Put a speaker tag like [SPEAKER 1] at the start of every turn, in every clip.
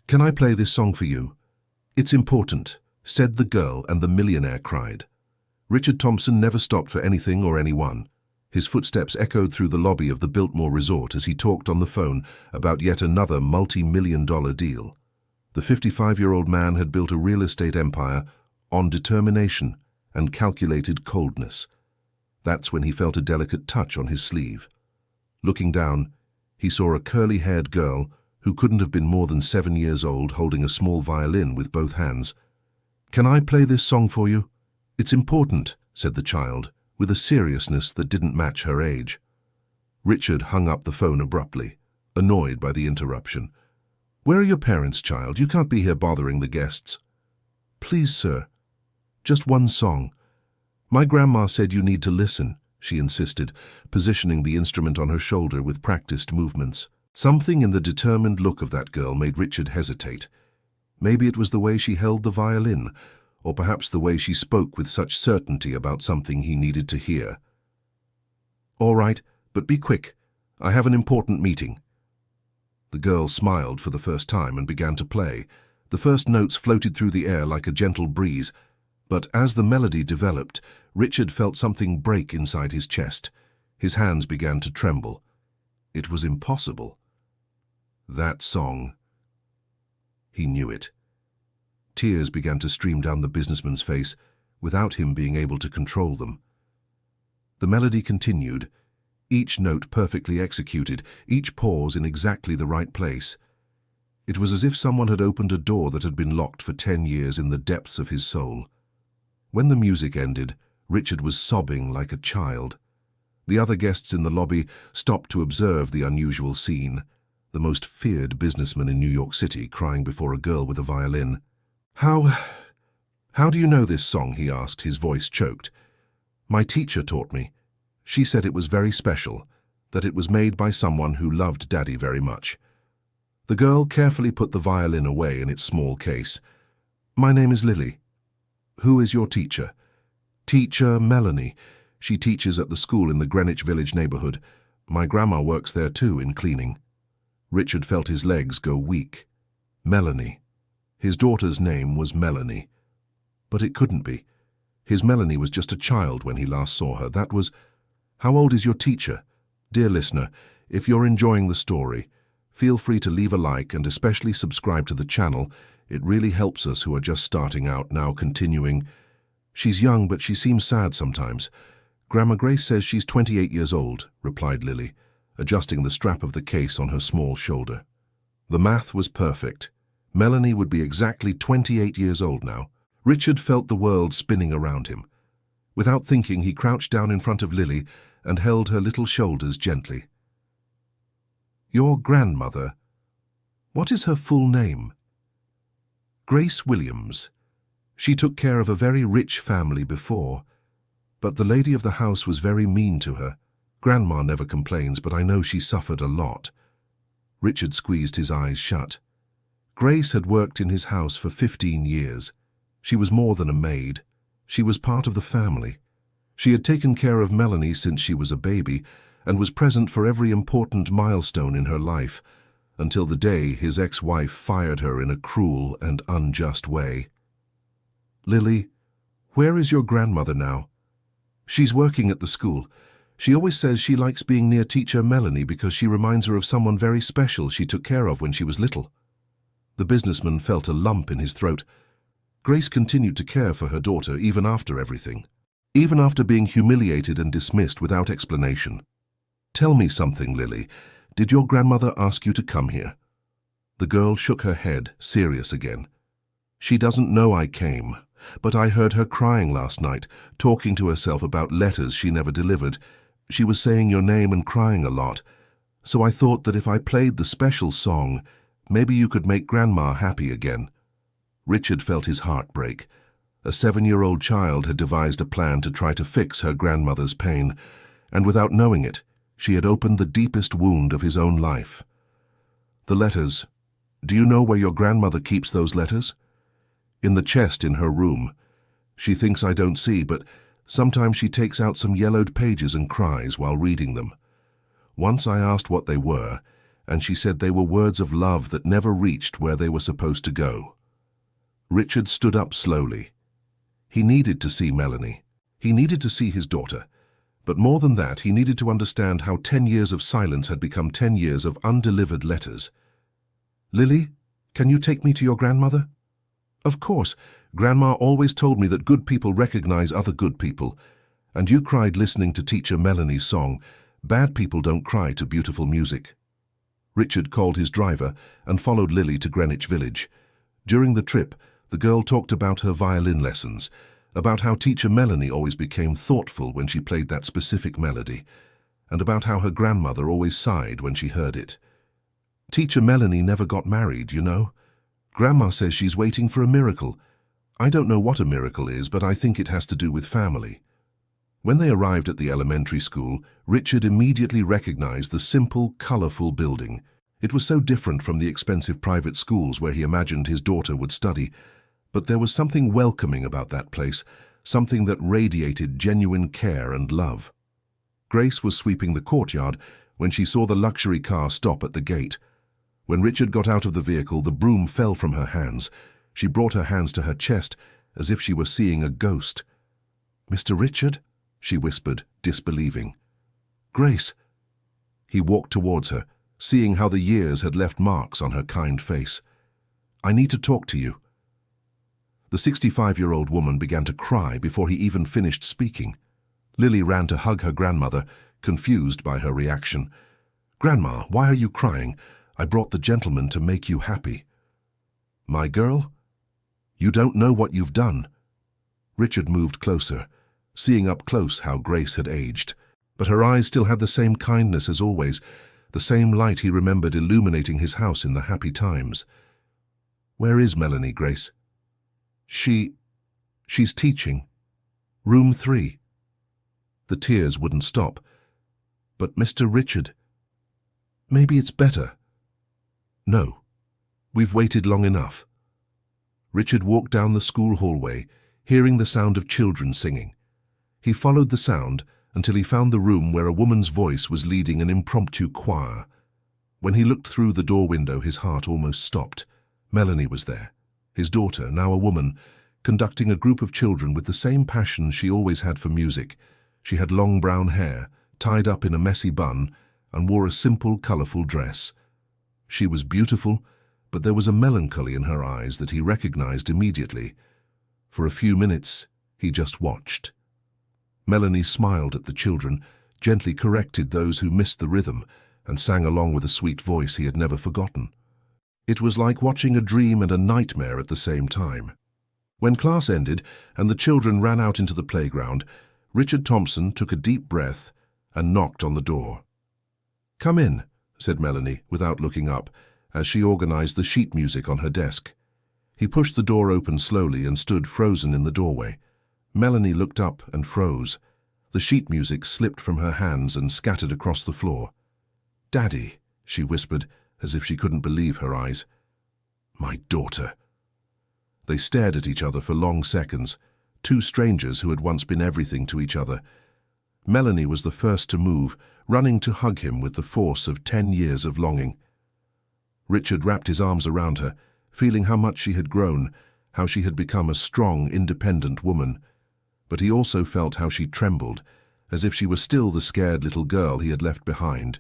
[SPEAKER 1] "Can I play this song for you? It's important," said the girl, and the millionaire cried. Richard Thompson never stopped for anything or anyone. His footsteps echoed through the lobby of the Biltmore Resort as he talked on the phone about yet another multi-million-dollar deal. The 55-year-old man had built a real estate empire on determination and calculated coldness. That's when he felt a delicate touch on his sleeve. Looking down, he saw a curly-haired girl who couldn't have been more than 7 years old holding a small violin with both hands. "Can I play this song for you? It's important," said the child, with a seriousness that didn't match her age. Richard hung up the phone abruptly, annoyed by the interruption. "Where are your parents, child? You can't be here bothering the guests." "Please, sir, just one song. My grandma said you need to listen," she insisted, positioning the instrument on her shoulder with practiced movements. Something in the determined look of that girl made Richard hesitate. Maybe it was the way she held the violin, or perhaps the way she spoke with such certainty about something he needed to hear. "All right, but be quick. I have an important meeting." The girl smiled for the first time and began to play. The first notes floated through the air like a gentle breeze, but as the melody developed, Richard felt something break inside his chest. His hands began to tremble. It was impossible. That song. He knew it. Tears began to stream down the businessman's face, without him being able to control them. The melody continued, each note perfectly executed, each pause in exactly the right place. It was as if someone had opened a door that had been locked for 10 years in the depths of his soul. When the music ended, Richard was sobbing like a child. The other guests in the lobby stopped to observe the unusual scene, the most feared businessman in New York City crying before a girl with a violin. How do you know this song?" he asked, his voice choked. "My teacher taught me. She said it was very special, that it was made by someone who loved Daddy very much." The girl carefully put the violin away in its small case. "My name is Lily." "Who is your teacher?" "Teacher Melanie. She teaches at the school in the Greenwich Village neighborhood. My grandma works there too, in cleaning." Richard felt his legs go weak. Melanie. His daughter's name was Melanie. But it couldn't be. His Melanie was just a child when he last saw her. That was... How old is your teacher? Dear listener, if you're enjoying the story, feel free to leave a like and especially subscribe to the channel. It really helps us who are just starting out. Now continuing. "She's young, but she seems sad sometimes. Grandma Grace says she's 28 years old," replied Lily, adjusting the strap of the case on her small shoulder. The math was perfect. Melanie would be exactly 28 years old now. Richard felt the world spinning around him. Without thinking, he crouched down in front of Lily and held her little shoulders gently. "Your grandmother, what is her full name?" "Grace Williams. She took care of a very rich family before, but the lady of the house was very mean to her. Grandma never complains, but I know she suffered a lot." Richard squeezed his eyes shut. Grace had worked in his house for 15 years. She was more than a maid. She was part of the family. She had taken care of Melanie since she was a baby and was present for every important milestone in her life, until the day his ex-wife fired her in a cruel and unjust way. "Lily, where is your grandmother now?" "She's working at the school. She always says she likes being near teacher Melanie because she reminds her of someone very special she took care of when she was little." The businessman felt a lump in his throat. Grace continued to care for her daughter even after everything, even after being humiliated and dismissed without explanation. "Tell me something, Lily. Did your grandmother ask you to come here?" The girl shook her head, serious again. "She doesn't know I came, but I heard her crying last night, talking to herself about letters she never delivered. She was saying your name and crying a lot. So I thought that if I played the special song, maybe you could make Grandma happy again." Richard felt his heart break. A 7-year-old child had devised a plan to try to fix her grandmother's pain, and without knowing it, she had opened the deepest wound of his own life. "The letters. Do you know where your grandmother keeps those letters?" "In the chest in her room. She thinks I don't see, but sometimes she takes out some yellowed pages and cries while reading them. Once I asked what they were, and she said they were words of love that never reached where they were supposed to go. Richard stood up slowly. He needed to see Melanie. He needed to see his daughter. But more than that, he needed to understand how 10 years of silence had become 10 years of undelivered letters. "Lily, can you take me to your grandmother?" "Of course. Grandma always told me that good people recognize other good people. And you cried listening to Teacher Melanie's song. Bad people don't cry to beautiful music." Richard called his driver and followed Lily to Greenwich Village. During the trip, the girl talked about her violin lessons, about how Teacher Melanie always became thoughtful when she played that specific melody, and about how her grandmother always sighed when she heard it. "Teacher Melanie never got married, you know. Grandma says she's waiting for a miracle. I don't know what a miracle is, but I think it has to do with family." When they arrived at the elementary school, Richard immediately recognized the simple, colorful building. It was so different from the expensive private schools where he imagined his daughter would study, but there was something welcoming about that place, something that radiated genuine care and love. Grace was sweeping the courtyard when she saw the luxury car stop at the gate. When Richard got out of the vehicle, the broom fell from her hands. She brought her hands to her chest, as if she were seeing a ghost. "Mr. Richard?" she whispered, disbelieving. "Grace." He walked towards her, seeing how the years had left marks on her kind face. "I need to talk to you." The 65-year-old woman began to cry before he even finished speaking. Lily ran to hug her grandmother, confused by her reaction. "Grandma, why are you crying? I brought the gentleman to make you happy." "My girl, you don't know what you've done." Richard moved closer, seeing up close how Grace had aged, but her eyes still had the same kindness as always, the same light he remembered illuminating his house in the happy times. "Where is Melanie, Grace?" She's teaching. Room 3. The tears wouldn't stop. "But Mr. Richard, maybe it's better." "No, we've waited long enough." Richard walked down the school hallway, hearing the sound of children singing. He followed the sound until he found the room where a woman's voice was leading an impromptu choir. When he looked through the door window, his heart almost stopped. Melanie was there, his daughter, now a woman, conducting a group of children with the same passion she always had for music. She had long brown hair, tied up in a messy bun, and wore a simple, colorful dress. She was beautiful, but there was a melancholy in her eyes that he recognized immediately. For a few minutes, he just watched. Melanie smiled at the children, gently corrected those who missed the rhythm, and sang along with a sweet voice he had never forgotten. It was like watching a dream and a nightmare at the same time. When class ended and the children ran out into the playground, Richard Thompson took a deep breath and knocked on the door. "Come in," said Melanie, without looking up, as she organized the sheet music on her desk. He pushed the door open slowly and stood frozen in the doorway. Melanie looked up and froze. The sheet music slipped from her hands and scattered across the floor. "Daddy," she whispered, as if she couldn't believe her eyes. "My daughter." They stared at each other for long seconds, two strangers who had once been everything to each other. Melanie was the first to move, running to hug him with the force of 10 years of longing. Richard wrapped his arms around her, feeling how much she had grown, how she had become a strong, independent woman. But he also felt how she trembled, as if she were still the scared little girl he had left behind.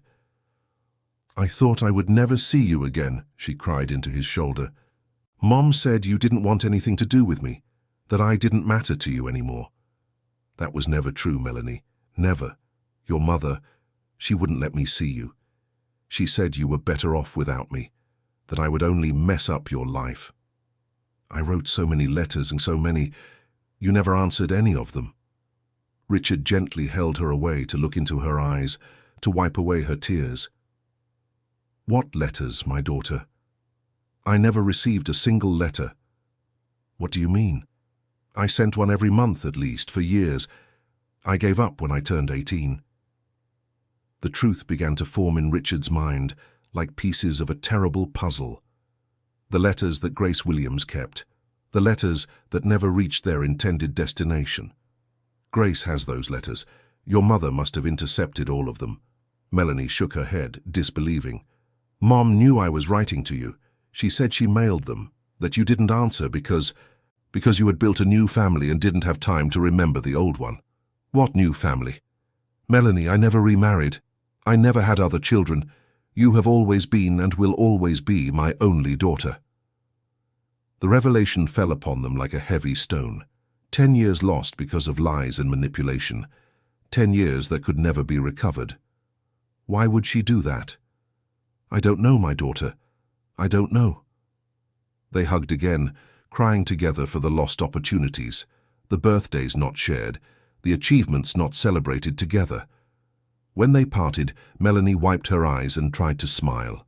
[SPEAKER 1] "I thought I would never see you again," she cried into his shoulder. "Mom said you didn't want anything to do with me, that I didn't matter to you anymore." "That was never true, Melanie. Never. Your mother, she wouldn't let me see you. She said you were better off without me, that I would only mess up your life. I wrote so many letters and so many. You never answered any of them." Richard gently held her away to look into her eyes, to wipe away her tears. "What letters, my daughter?" "I never received a single letter." "What do you mean?" "I sent one every month at least, for years. I gave up when I turned 18. The truth began to form in Richard's mind, like pieces of a terrible puzzle. The letters that Grace Williams kept. The letters that never reached their intended destination. "Grace has those letters. Your mother must have intercepted all of them." Melanie shook her head, disbelieving. Mom knew I was writing to you. She said she mailed them, that you didn't answer because you had built a new family and didn't have time to remember the old one. What new family? Melanie, I never remarried. I never had other children. You have always been and will always be my only daughter. The revelation fell upon them like a heavy stone. 10 years lost because of lies and manipulation. 10 years that could never be recovered. Why would she do that? I don't know, my daughter. I don't know. They hugged again, crying together for the lost opportunities, the birthdays not shared, the achievements not celebrated together. When they parted, Melanie wiped her eyes and tried to smile.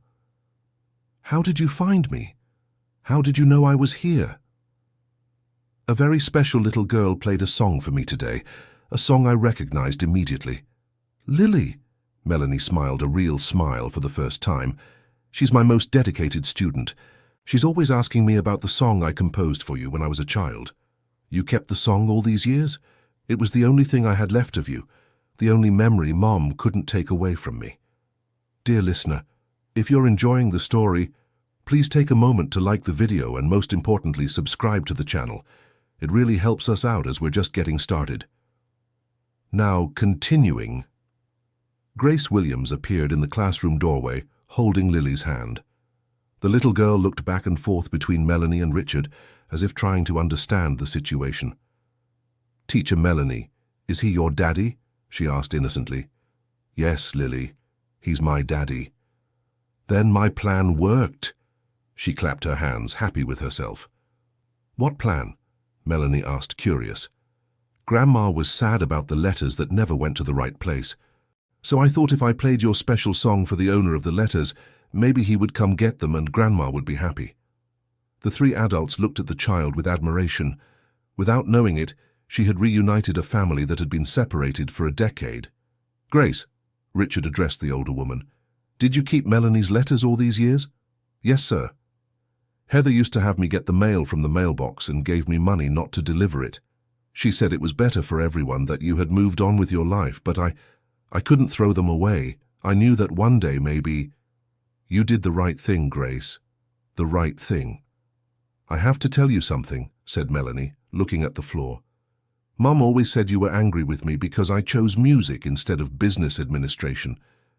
[SPEAKER 1] How did you find me? How did you know I was here? A very special little girl played a song for me today, a song I recognized immediately. Lily, Melanie smiled a real smile for the first time. She's my most dedicated student. She's always asking me about the song I composed for you when I was a child. You kept the song all these years? It was the only thing I had left of you, the only memory Mom couldn't take away from me. Dear listener, if you're enjoying the story, please take a moment to like the video and most importantly subscribe to the channel. It really helps us out as we're just getting started. Now, continuing. Grace Williams appeared in the classroom doorway, holding Lily's hand. The little girl looked back and forth between Melanie and Richard, as if trying to understand the situation. Teacher Melanie, is he your daddy? She asked innocently. Yes, Lily, he's my daddy. Then my plan worked. She clapped her hands, happy with herself. What plan? Melanie asked, curious. Grandma was sad about the letters that never went to the right place. So I thought if I played your special song for the owner of the letters, maybe he would come get them and Grandma would be happy. The three adults looked at the child with admiration. Without knowing it, she had reunited a family that had been separated for a decade. Grace, Richard addressed the older woman, did you keep Melanie's letters all these years? Yes, sir. Heather used to have me get the mail from the mailbox and gave me money not to deliver it. She said it was better for everyone that you had moved on with your life, but I couldn't throw them away. I knew that one day maybe... You did the right thing, Grace. The right thing. I have to tell you something, said Melanie, looking at the floor. Mum always said you were angry with me because I chose music instead of business administration,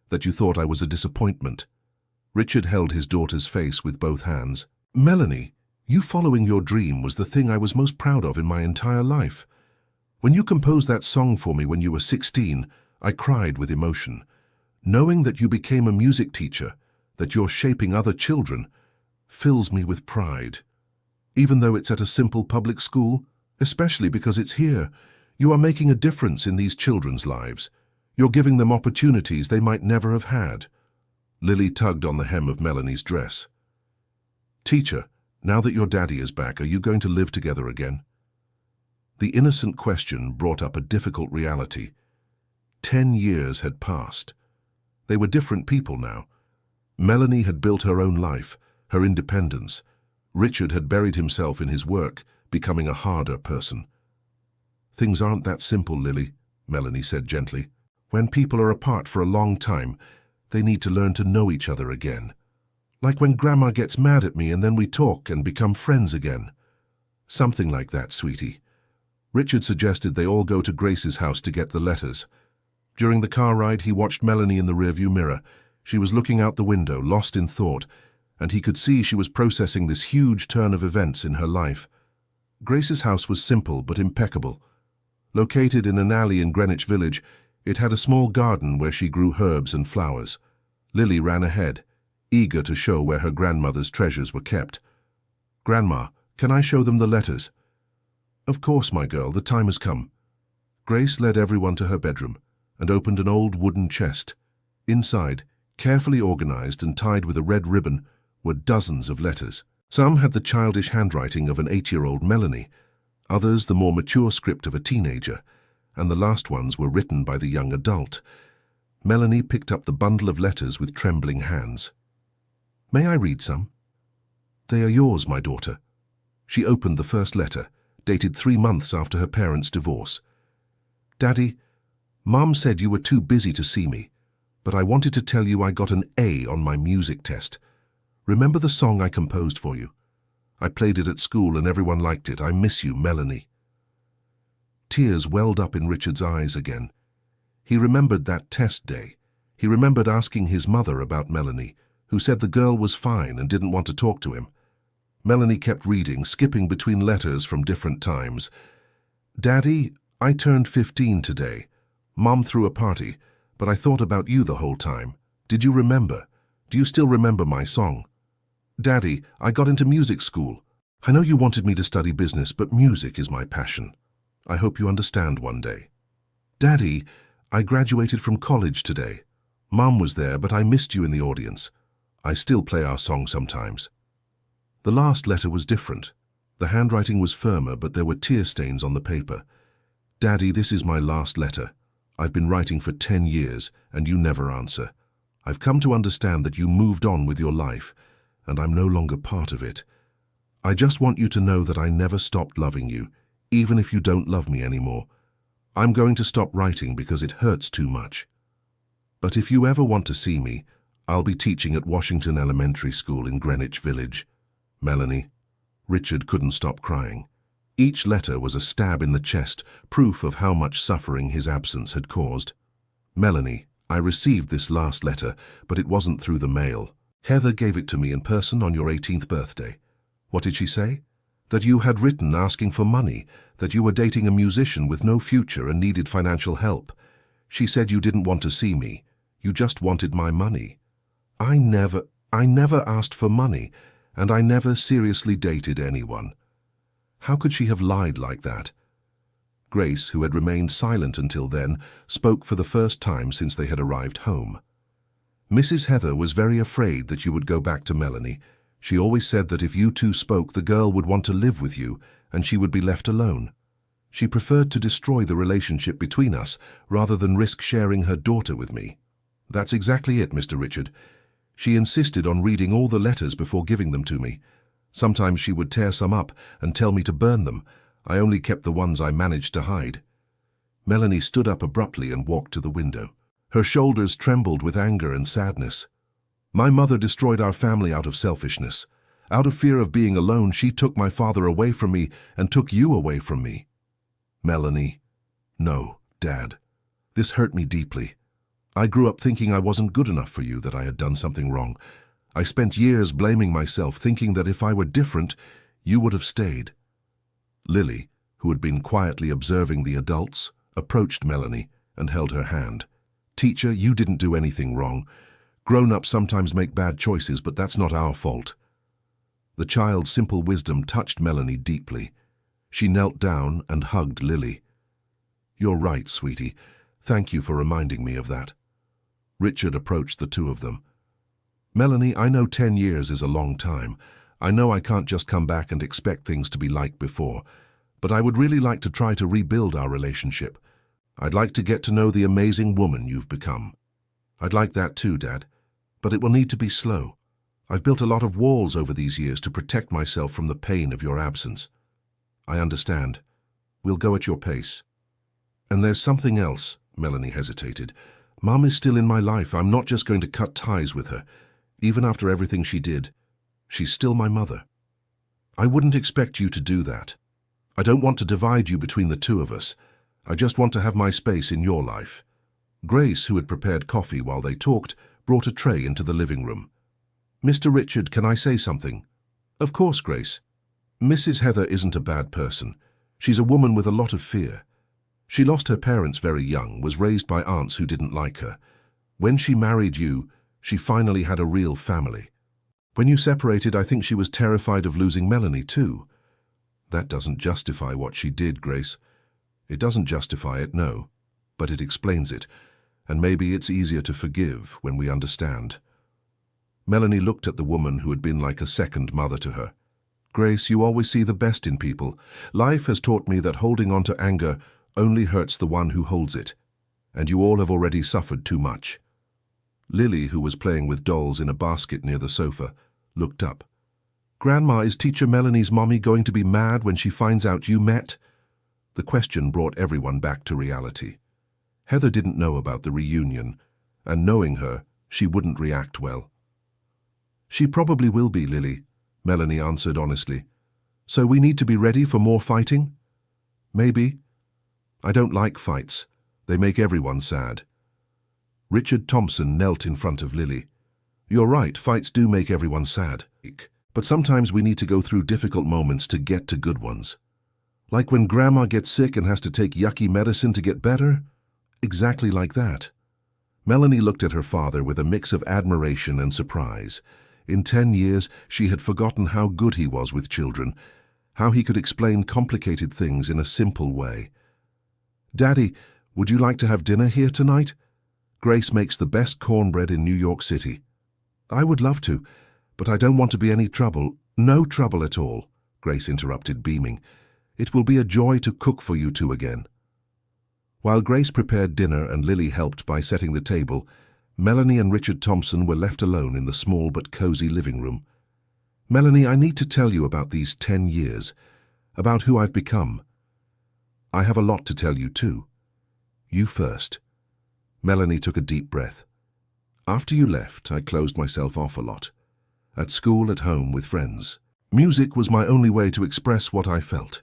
[SPEAKER 1] that you thought I was a disappointment. Richard held his daughter's face with both hands. Melanie, you following your dream was the thing I was most proud of in my entire life. When you composed that song for me when you were 16, I cried with emotion. Knowing that you became a music teacher, that you're shaping other children, fills me with pride. Even though it's at a simple public school, especially because it's here, you are making a difference in these children's lives. You're giving them opportunities they might never have had. Lily tugged on the hem of Melanie's dress. Teacher, now that your daddy is back, are you going to live together again? The innocent question brought up a difficult reality. 10 years had passed. They were different people now. Melanie had built her own life, her independence. Richard had buried himself in his work, becoming a harder person. Things aren't that simple, Lily, Melanie said gently. When people are apart for a long time, they need to learn to know each other again. Like when Grandma gets mad at me and then we talk and become friends again. Something like that, sweetie. Richard suggested they all go to Grace's house to get the letters. During the car ride, he watched Melanie in the rearview mirror. She was looking out the window, lost in thought, and he could see she was processing this huge turn of events in her life. Grace's house was simple but impeccable. Located in an alley in Greenwich Village, it had a small garden where she grew herbs and flowers. Lily ran ahead, eager to show where her grandmother's treasures were kept. Grandma, can I show them the letters? Of course, my girl, the time has come. Grace led everyone to her bedroom and opened an old wooden chest. Inside, carefully organized and tied with a red ribbon, were dozens of letters. Some had the childish handwriting of an 8-year-old Melanie, others the more mature script of a teenager, and the last ones were written by the young adult. Melanie picked up the bundle of letters with trembling hands. May I read some? They are yours, my daughter. She opened the first letter, dated 3 months after her parents' divorce. Daddy, Mom said you were too busy to see me. but I wanted to tell you I got an A on my music test. Remember the song I composed for you? I played it at school and everyone liked it. I miss you, Melanie." Tears welled up in Richard's eyes again. He remembered that test day. He remembered asking his mother about Melanie, who said the girl was fine and didn't want to talk to him. Melanie kept reading, skipping between letters from different times. "Daddy, I turned 15 today. Mom threw a party, but I thought about you the whole time. Did you remember? Do you still remember my song? Daddy, I got into music school. I know you wanted me to study business, but music is my passion. I hope you understand one day. Daddy, I graduated from college today. Mom was there, but I missed you in the audience. I still play our song sometimes." The last letter was different. The handwriting was firmer, but there were tear stains on the paper. "Daddy, this is my last letter. I've been writing for 10 years, and you never answer. I've come to understand that you moved on with your life, and I'm no longer part of it. I just want you to know that I never stopped loving you, even if you don't love me anymore. I'm going to stop writing because it hurts too much. But if you ever want to see me, I'll be teaching at Washington Elementary School in Greenwich Village. Melanie." Richard couldn't stop crying. Each letter was a stab in the chest, proof of how much suffering his absence had caused. "Melanie, I received this last letter, but it wasn't through the mail. Heather gave it to me in person on your 18th birthday. What did she say? That you had written asking for money, that you were dating a musician with no future and needed financial help. She said you didn't want to see me. You just wanted my money. I never asked for money, and I never seriously dated anyone." How could she have lied like that? Grace, who had remained silent until then, spoke for the first time since they had arrived home. "Mrs. Heather was very afraid that you would go back to Melanie. She always said that if you two spoke, the girl would want to live with you, and she would be left alone. She preferred to destroy the relationship between us, rather than risk sharing her daughter with me." "That's exactly it, Mr. Richard. She insisted on reading all the letters before giving them to me. Sometimes she would tear some up and tell me to burn them. I only kept the ones I managed to hide." Melanie stood up abruptly and walked to the window. Her shoulders trembled with anger and sadness. "My mother destroyed our family out of selfishness. Out of fear of being alone, she took my father away from me and took you away from me." "Melanie." "No, Dad. This hurt me deeply. I grew up thinking I wasn't good enough for you, that I had done something wrong. I spent years blaming myself, thinking that if I were different, you would have stayed." Lily, who had been quietly observing the adults, approached Melanie and held her hand. "Teacher, you didn't do anything wrong. Grown-ups sometimes make bad choices, but that's not our fault." The child's simple wisdom touched Melanie deeply. She knelt down and hugged Lily. "You're right, sweetie. Thank you for reminding me of that." Richard approached the two of them. "Melanie, I know 10 years is a long time. I know I can't just come back and expect things to be like before, but I would really like to try to rebuild our relationship. I'd like to get to know the amazing woman you've become." "I'd like that too, Dad, but it will need to be slow. I've built a lot of walls over these years to protect myself from the pain of your absence." "I understand. We'll go at your pace." "And there's something else," Melanie hesitated. "Mom is still in my life. I'm not just going to cut ties with her. Even after everything she did, she's still my mother. I wouldn't expect you to do that. I don't want to divide you between the two of us. I just want to have my space in your life." Grace, who had prepared coffee while they talked, brought a tray into the living room. "Mr. Richard, can I say something?" "Of course, Grace. Mrs. Heather isn't a bad person. She's a woman with a lot of fear. She lost her parents very young, was raised by aunts who didn't like her. When she married you, she finally had a real family. When you separated, I think she was terrified of losing Melanie too. That doesn't justify what she did, Grace. It doesn't justify it, no, but it explains it, and maybe it's easier to forgive when we understand." Melanie looked at the woman who had been like a second mother to her. "Grace, you always see the best in people. Life has taught me that holding on to anger only hurts the one who holds it, and you all have already suffered too much." Lily, who was playing with dolls in a basket near the sofa, looked up. "Grandma, is Teacher Melanie's mommy going to be mad when she finds out you met?" The question brought everyone back to reality. Heather didn't know about the reunion, and knowing her, she wouldn't react well. "She probably will be, Lily," Melanie answered honestly. "So we need to be ready for more fighting?" "Maybe. I don't like fights. They make everyone sad." Richard Thompson knelt in front of Lily. "You're right, fights do make everyone sad. But sometimes we need to go through difficult moments to get to good ones. Like when Grandma gets sick and has to take yucky medicine to get better? Exactly like that." Melanie looked at her father with a mix of admiration and surprise. In 10 years, she had forgotten how good he was with children, how he could explain complicated things in a simple way. "Daddy, would you like to have dinner here tonight? Grace makes the best cornbread in New York City." "I would love to, but I don't want to be any trouble." "No trouble at all," Grace interrupted, beaming. "It will be a joy to cook for you two again." While Grace prepared dinner and Lily helped by setting the table, Melanie and Richard Thompson were left alone in the small but cozy living room. "Melanie, I need to tell you about these 10 years, about who I've become. I have a lot to tell you too. You first." Melanie took a deep breath. "After you left, I closed myself off a lot. At school, at home, with friends. Music was my only way to express what I felt.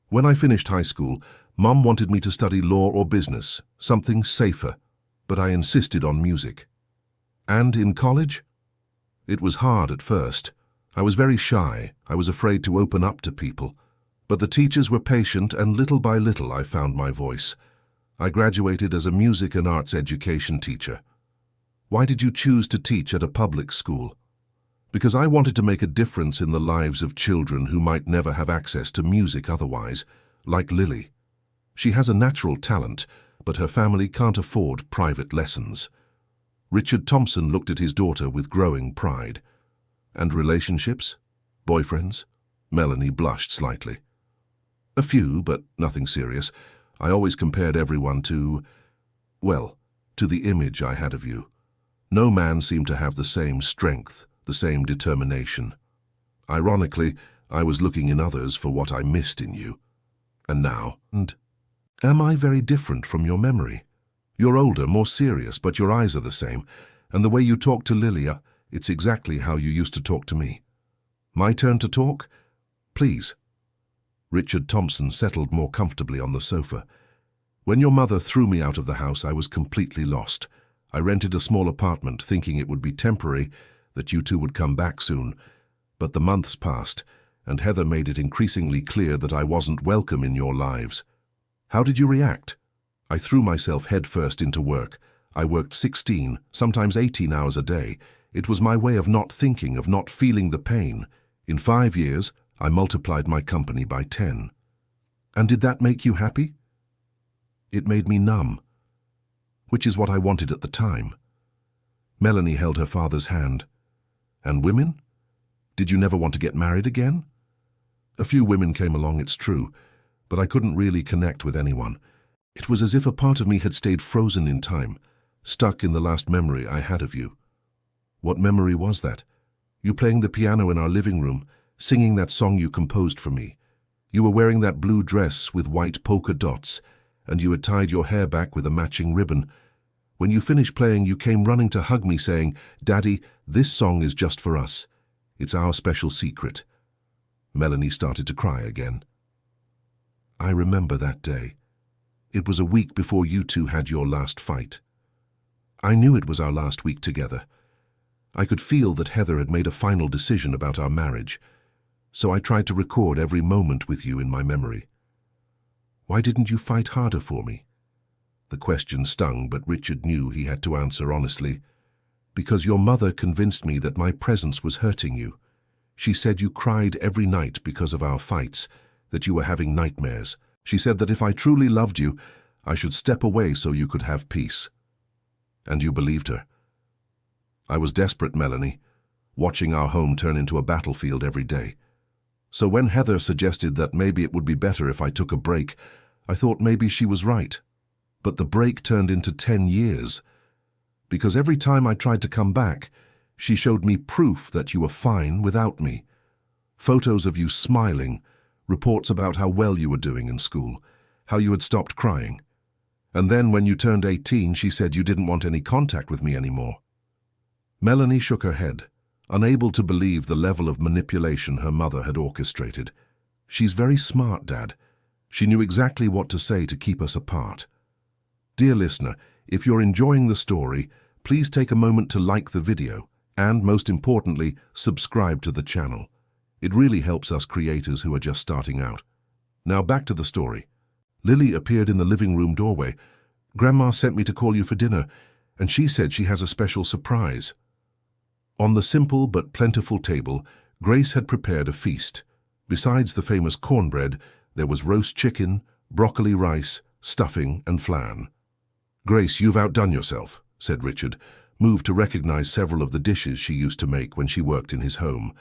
[SPEAKER 1] When I finished high school, Mum wanted me to study law or business, something safer, but I insisted on music. And in college? It was hard at first. I was very shy. I was afraid to open up to people. But the teachers were patient, and little by little I found my voice. I graduated as a music and arts education teacher. Why did you choose to teach at a public school? Because I wanted to make a difference in the lives of children who might never have access to music otherwise, like Lily. She has a natural talent, but her family can't afford private lessons." Richard Thompson looked at his daughter with growing pride. "And relationships? Boyfriends?" Melanie blushed slightly. "A few, but nothing serious. I always compared everyone to the image I had of you. No man seemed to have the same strength, the same determination. Ironically, I was looking in others for what I missed in you. And now? Am I very different from your memory? You're older, more serious, but your eyes are the same, and the way you talk to Lily, it's exactly how you used to talk to me. My turn to talk? Please." Richard Thompson settled more comfortably on the sofa. "When your mother threw me out of the house, I was completely lost. I rented a small apartment, thinking it would be temporary, that you two would come back soon. But the months passed, and Heather made it increasingly clear that I wasn't welcome in your lives. How did you react?" "I threw myself headfirst into work. I worked 16, sometimes 18 hours a day. It was my way of not thinking, of not feeling the pain. In 5 years, I multiplied my company by 10. And did that make you happy?" "It made me numb, which is what I wanted at the time." Melanie held her father's hand. "And women? Did you never want to get married again?" "A few women came along, it's true, but I couldn't really connect with anyone. It was as if a part of me had stayed frozen in time, stuck in the last memory I had of you." "What memory was that?" "You playing the piano in our living room, singing that song you composed for me. You were wearing that blue dress with white polka dots, and you had tied your hair back with a matching ribbon. When you finished playing, you came running to hug me, saying, 'Daddy, this song is just for us. It's our special secret.'" Melanie started to cry again. "I remember that day. It was a week before you two had your last fight. I knew it was our last week together. I could feel that Heather had made a final decision about our marriage, so I tried to record every moment with you in my memory. Why didn't you fight harder for me?" The question stung, but Richard knew he had to answer honestly. "Because your mother convinced me that my presence was hurting you. She said you cried every night because of our fights, that you were having nightmares. She said that if I truly loved you, I should step away so you could have peace. And you believed her." "I was desperate, Melanie, watching our home turn into a battlefield every day. So when Heather suggested that maybe it would be better if I took a break, I thought maybe she was right. But the break turned into 10 years. Because every time I tried to come back, she showed me proof that you were fine without me. Photos of you smiling, reports about how well you were doing in school, how you had stopped crying. And then when you turned 18, she said you didn't want any contact with me anymore. Melanie shook her head, unable to believe the level of manipulation her mother had orchestrated. She's very smart, Dad. She knew exactly what to say to keep us apart. Dear listener, if you're enjoying the story, please take a moment to like the video and, most importantly, subscribe to the channel. It really helps us creators who are just starting out. Now back to the story. Lily appeared in the living room doorway. Grandma sent me to call you for dinner, and she said she has a special surprise. On the simple but plentiful table, Grace had prepared a feast. Besides the famous cornbread, there was roast chicken, broccoli rice, stuffing, and flan. Grace, you've outdone yourself, said Richard, moved to recognize several of the dishes she used to make when she worked in his home.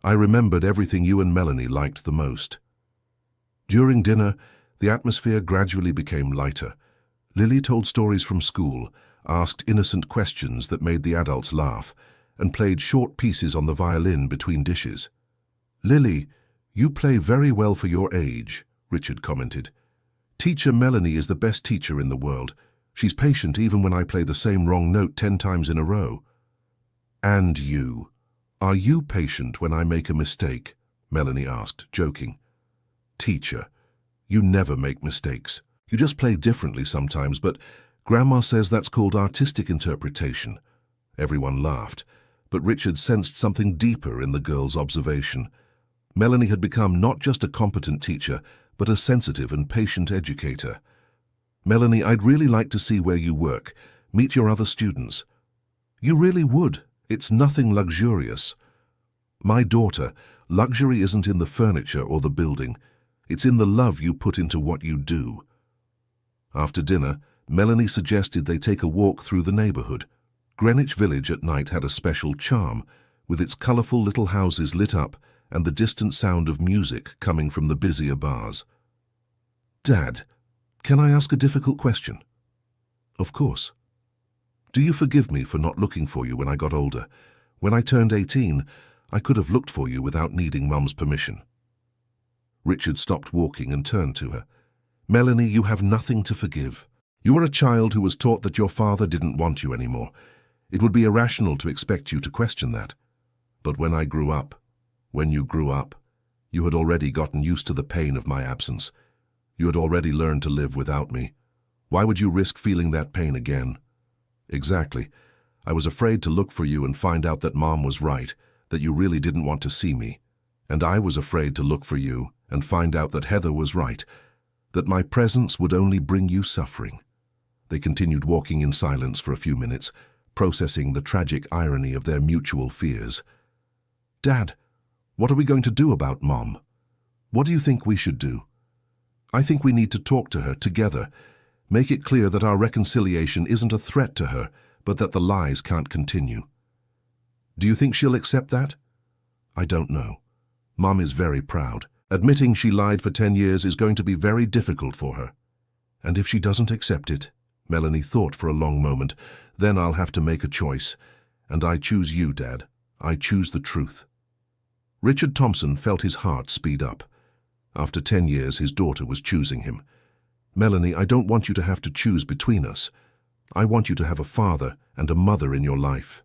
[SPEAKER 1] I remembered everything you and Melanie liked the most. During dinner, the atmosphere gradually became lighter. Lily told stories from school, asked innocent questions that made the adults laugh, and played short pieces on the violin between dishes. Lily, you play very well for your age, Richard commented. Teacher Melanie is the best teacher in the world. She's patient even when I play the same wrong note 10 times in a row. And you? Are you patient when I make a mistake? Melanie asked, joking. Teacher, you never make mistakes. You just play differently sometimes, but Grandma says that's called artistic interpretation. Everyone laughed, but Richard sensed something deeper in the girl's observation. Melanie had become not just a competent teacher, but a sensitive and patient educator. Melanie, I'd really like to see where you work, meet your other students. You really would. It's nothing luxurious. My daughter, luxury isn't in the furniture or the building. It's in the love you put into what you do. After dinner, Melanie suggested they take a walk through the neighborhood. Greenwich Village at night had a special charm, with its colorful little houses lit up and the distant sound of music coming from the busier bars. Dad, can I ask a difficult question? Of course. Do you forgive me for not looking for you when I got older? When I turned 18, I could have looked for you without needing Mum's permission. Richard stopped walking and turned to her. Melanie, you have nothing to forgive. You are a child who was taught that your father didn't want you anymore. It would be irrational to expect you to question that. But when you grew up, you had already gotten used to the pain of my absence. You had already learned to live without me. Why would you risk feeling that pain again? Exactly. I was afraid to look for you and find out that Mom was right, that you really didn't want to see me. And I was afraid to look for you and find out that Heather was right, that my presence would only bring you suffering. They continued walking in silence for a few minutes, processing the tragic irony of their mutual fears. Dad, what are we going to do about Mom? What do you think we should do? I think we need to talk to her together, make it clear that our reconciliation isn't a threat to her, but that the lies can't continue. Do you think she'll accept that? I don't know. Mom is very proud. Admitting she lied for 10 years is going to be very difficult for her. And if she doesn't accept it, Melanie thought for a long moment, then I'll have to make a choice. And I choose you, Dad. I choose the truth. Richard Thompson felt his heart speed up. After 10 years, his daughter was choosing him. Melanie, I don't want you to have to choose between us. I want you to have a father and a mother in your life.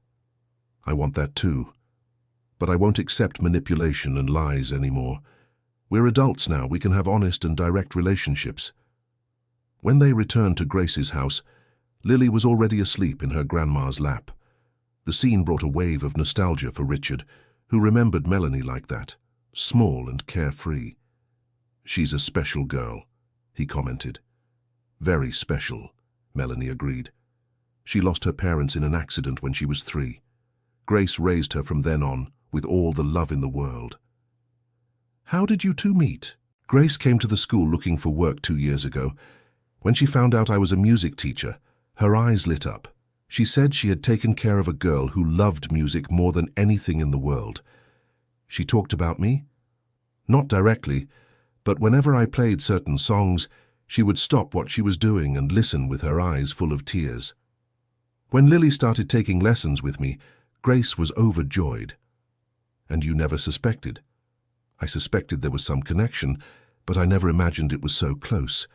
[SPEAKER 1] I want that too. But I won't accept manipulation and lies anymore. We're adults now. We can have honest and direct relationships. When they returned to Grace's house, Lily was already asleep in her grandma's lap. The scene brought a wave of nostalgia for Richard, who remembered Melanie like that, small and carefree. She's a special girl, he commented. Very special, Melanie agreed. She lost her parents in an accident when she was 3. Grace raised her from then on with all the love in the world. How did you two meet? Grace came to the school looking for work 2 years ago. When she found out I was a music teacher, her eyes lit up. She said she had taken care of a girl who loved music more than anything in the world. She talked about me? Not directly, but whenever I played certain songs, she would stop what she was doing and listen with her eyes full of tears. When Lily started taking lessons with me, Grace was overjoyed. And you never suspected? I suspected there was some connection, but I never imagined it was so close.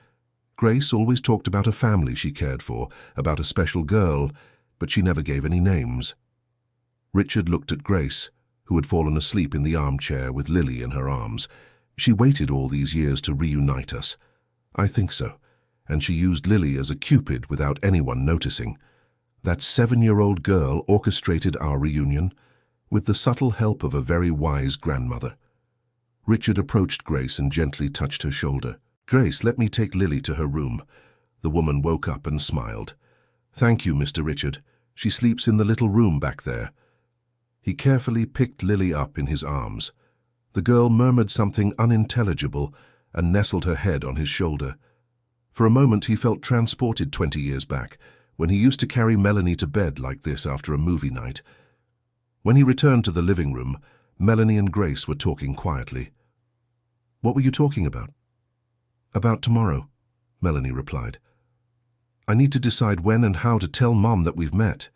[SPEAKER 1] Grace always talked about a family she cared for, about a special girl, but she never gave any names. Richard looked at Grace, who had fallen asleep in the armchair with Lily in her arms. She waited all these years to reunite us. I think so. And she used Lily as a cupid without anyone noticing. That 7-year-old girl orchestrated our reunion with the subtle help of a very wise grandmother. Richard approached Grace and gently touched her shoulder. "Grace, let me take Lily to her room." The woman woke up and smiled. "Thank you, Mr. Richard. She sleeps in the little room back there." He carefully picked Lily up in his arms. The girl murmured something unintelligible and nestled her head on his shoulder. For a moment he felt transported 20 years back, when he used to carry Melanie to bed like this after a movie night. When he returned to the living room, Melanie and Grace were talking quietly. "What were you talking about?" "About tomorrow," Melanie replied. "I need to decide when and how to tell Mom that we've met.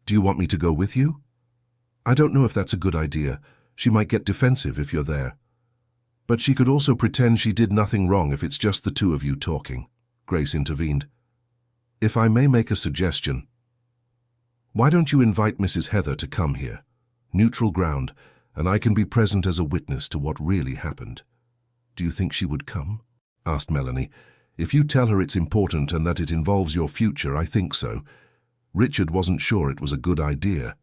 [SPEAKER 1] Do you want me to go with you?" "I don't know if that's a good idea. She might get defensive if you're there." "But she could also pretend she did nothing wrong if it's just the two of you talking," Grace intervened. "If I may make a suggestion, why don't you invite Mrs. Heather to come here? Neutral ground, and I can be present as a witness to what really happened." "Do you think she would come?" asked Melanie. "If you tell her it's important and that it involves your future, I think so." Richard wasn't sure it was a good idea.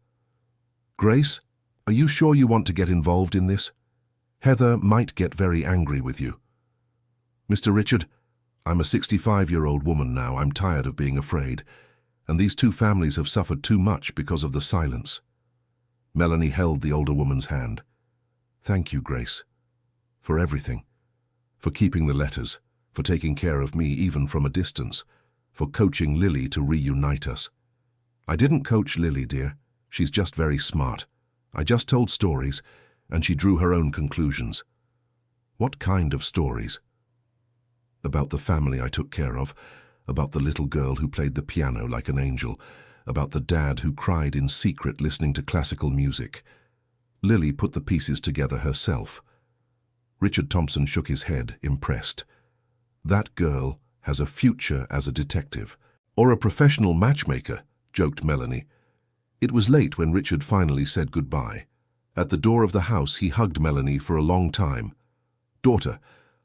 [SPEAKER 1] "Grace, are you sure you want to get involved in this? Heather might get very angry with you." "Mr. Richard, I'm a 65-year-old woman now. I'm tired of being afraid, and these two families have suffered too much because of the silence." Melanie held the older woman's hand. "Thank you, Grace, for everything, for keeping the letters, for taking care of me even from a distance, for coaching Lily to reunite us." "I didn't coach Lily, dear. She's just very smart. I just told stories, and she drew her own conclusions." "What kind of stories?" "About the family I took care of, about the little girl who played the piano like an angel, about the dad who cried in secret listening to classical music. Lily put the pieces together herself." Richard Thompson shook his head, impressed. "That girl has a future as a detective." "Or a professional matchmaker," joked Melanie. It was late when Richard finally said goodbye. At the door of the house, he hugged Melanie for a long time. "Daughter,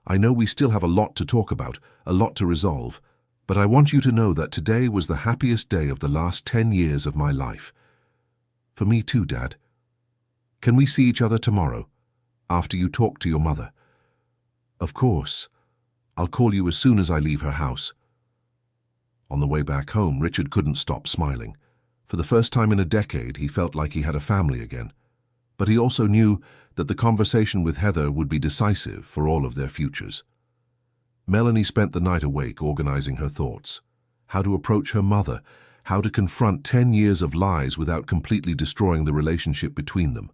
[SPEAKER 1] I know we still have a lot to talk about, a lot to resolve, but I want you to know that today was the happiest day of the last 10 years of my life." "For me too, Dad. Can we see each other tomorrow, after you talk to your mother?" "Of course. I'll call you as soon as I leave her house." On the way back home, Richard couldn't stop smiling. For the first time in a decade, he felt like he had a family again. But he also knew that the conversation with Heather would be decisive for all of their futures. Melanie spent the night awake organizing her thoughts. How to approach her mother, how to confront 10 years of lies without completely destroying the relationship between them.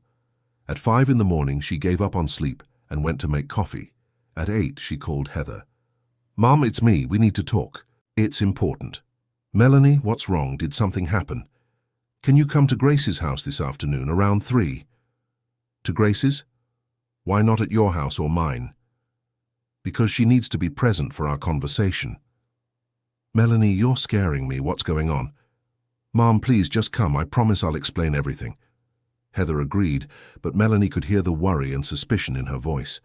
[SPEAKER 1] At 5 in the morning, she gave up on sleep and went to make coffee. At 8, she called Heather. "Mom, it's me. We need to talk. It's important." "Melanie, what's wrong? Did something happen? Can you come to Grace's house this afternoon around 3? "To Grace's? Why not at your house or mine?" "Because she needs to be present for our conversation." "Melanie, you're scaring me. What's going on?" "Mom, please just come. I promise I'll explain everything." Heather agreed, but Melanie could hear the worry and suspicion in her voice.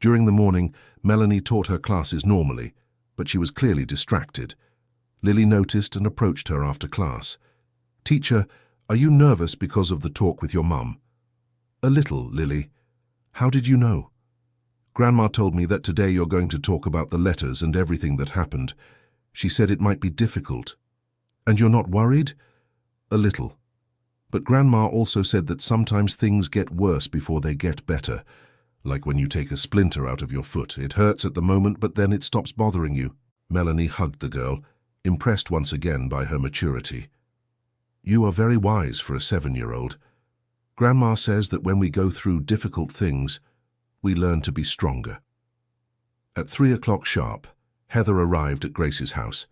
[SPEAKER 1] During the morning, Melanie taught her classes normally, but she was clearly distracted. Lily noticed and approached her after class. "Teacher, are you nervous because of the talk with your mum?" "A little, Lily. How did you know?" "Grandma told me that today you're going to talk about the letters and everything that happened. She said it might be difficult." "And you're not worried?" "A little. But Grandma also said that sometimes things get worse before they get better. Like when you take a splinter out of your foot. It hurts at the moment, but then it stops bothering you." Melanie hugged the girl, impressed once again by her maturity. "You are very wise for a 7-year-old. Grandma says that when we go through difficult things, we learn to be stronger." At 3 o'clock sharp, Heather arrived at Grace's house.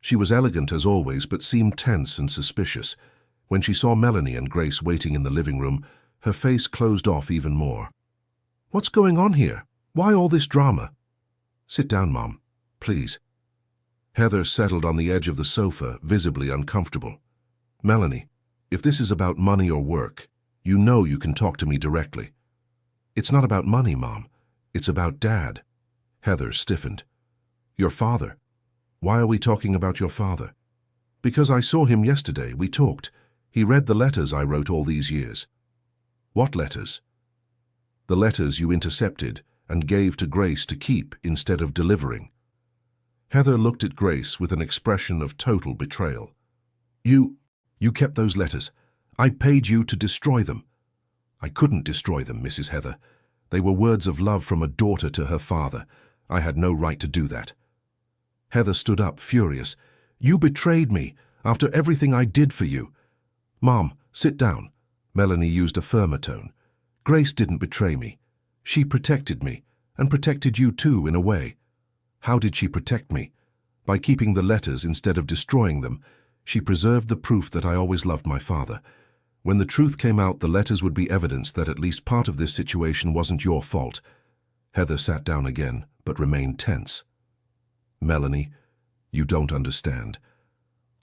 [SPEAKER 1] She was elegant as always, but seemed tense and suspicious. When she saw Melanie and Grace waiting in the living room, her face closed off even more. "What's going on here? Why all this drama?" "Sit down, Mom. Please. Heather settled on the edge of the sofa, visibly uncomfortable. Melanie, if this is about money or work, you know you can talk to me directly. It's not about money, Mom. It's about Dad. Heather stiffened. Your father? Why are we talking about your father? Because I saw him yesterday. We talked. He read the letters I wrote all these years. What letters? The letters you intercepted and gave to Grace to keep instead of delivering. Heather looked at Grace with an expression of total betrayal. You kept those letters. I paid you to destroy them. I couldn't destroy them, Mrs. Heather. They were words of love from a daughter to her father. I had no right to do that. Heather stood up, furious. You betrayed me after everything I did for you. Mom, sit down. Melanie used a firmer tone. Grace didn't betray me. She protected me, and protected you too, in a way. How did she protect me? By keeping the letters instead of destroying them. She preserved the proof that I always loved my father. When the truth came out, the letters would be evidence that at least part of this situation wasn't your fault. Heather sat down again, but remained tense. Melanie, you don't understand.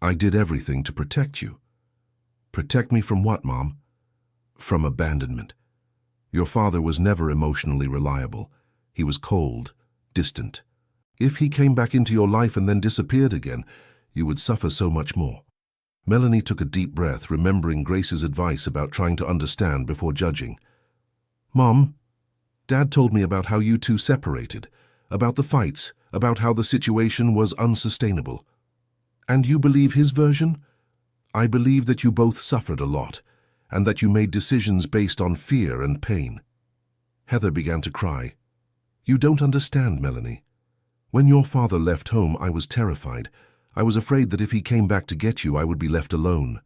[SPEAKER 1] I did everything to protect you. Protect me from what, Mom? From abandonment. Your father was never emotionally reliable. He was cold, distant. If he came back into your life and then disappeared again, you would suffer so much more. Melanie took a deep breath, remembering Grace's advice about trying to understand before judging. Mom, Dad told me about how you two separated, about the fights, about how the situation was unsustainable. And you believe his version? I believe that you both suffered a lot, and that you made decisions based on fear and pain. Heather began to cry. You don't understand, Melanie. When your father left home, I was terrified. I was afraid that if he came back to get you, I would be left alone.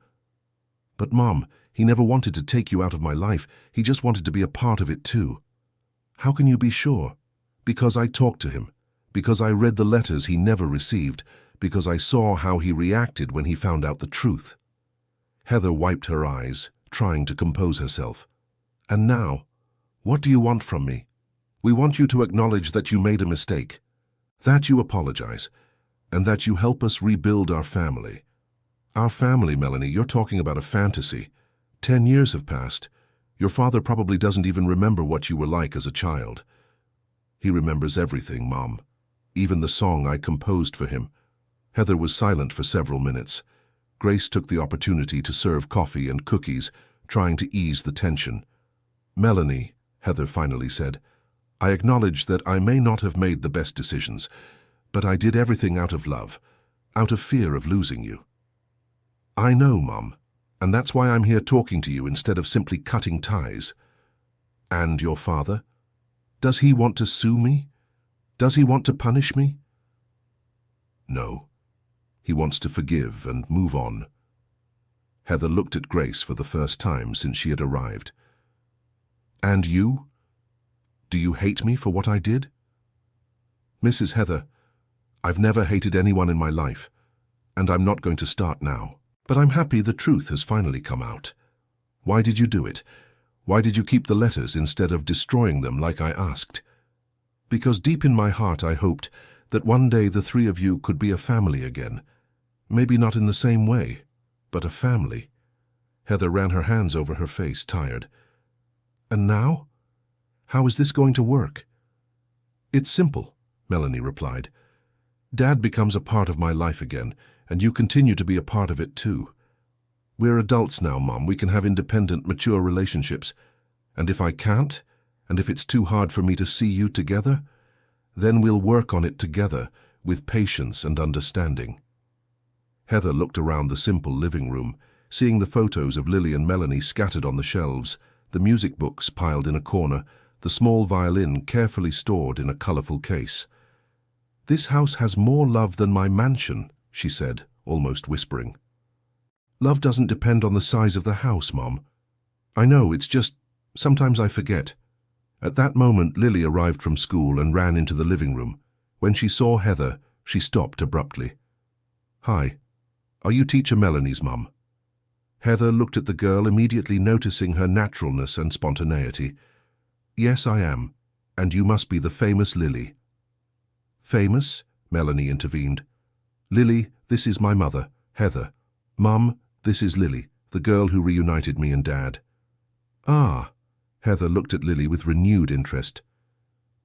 [SPEAKER 1] But, Mom, he never wanted to take you out of my life. He just wanted to be a part of it too. How can you be sure? Because I talked to him. Because I read the letters he never received. Because I saw how he reacted when he found out the truth. Heather wiped her eyes, trying to compose herself. And now, what do you want from me? We want you to acknowledge that you made a mistake, that you apologize, and that you help us rebuild our family. Our family, Melanie, you're talking about a fantasy. 10 years have passed. Your father probably doesn't even remember what you were like as a child. He remembers everything, Mom, even the song I composed for him. Heather was silent for several minutes. Grace took the opportunity to serve coffee and cookies, trying to ease the tension. Melanie, Heather finally said, I acknowledge that I may not have made the best decisions, but I did everything out of love, out of fear of losing you. I know, Mom, and that's why I'm here talking to you instead of simply cutting ties. And your father? Does he want to sue me? Does he want to punish me? No. He wants to forgive and move on. Heather looked at Grace for the first time since she had arrived. And you? Do you hate me for what I did? Mrs. Heather, I've never hated anyone in my life, and I'm not going to start now. But I'm happy the truth has finally come out. Why did you do it? Why did you keep the letters instead of destroying them like I asked? Because deep in my heart I hoped that one day the three of you could be a family again. Maybe not in the same way, but a family. Heather ran her hands over her face, tired. And now? How is this going to work? It's simple, Melanie replied. Dad becomes a part of my life again, and you continue to be a part of it too. We're adults now, Mom. We can have independent, mature relationships. And if I can't, and if it's too hard for me to see you together, then we'll work on it together with patience and understanding. Heather looked around the simple living room, seeing the photos of Lily and Melanie scattered on the shelves, the music books piled in a corner, the small violin carefully stored in a colorful case. This house has more love than my mansion, she said, almost whispering. Love doesn't depend on the size of the house, Mom. I know, it's just, sometimes I forget. At that moment, Lily arrived from school and ran into the living room. When she saw Heather, she stopped abruptly. Hi, are you teacher Melanie's mum? Heather looked at the girl, immediately noticing her naturalness and spontaneity. Yes, I am, and you must be the famous Lily. Famous? Melanie intervened. Lily, this is my mother, Heather. Mum, this is Lily, the girl who reunited me and Dad. Ah, Heather looked at Lily with renewed interest.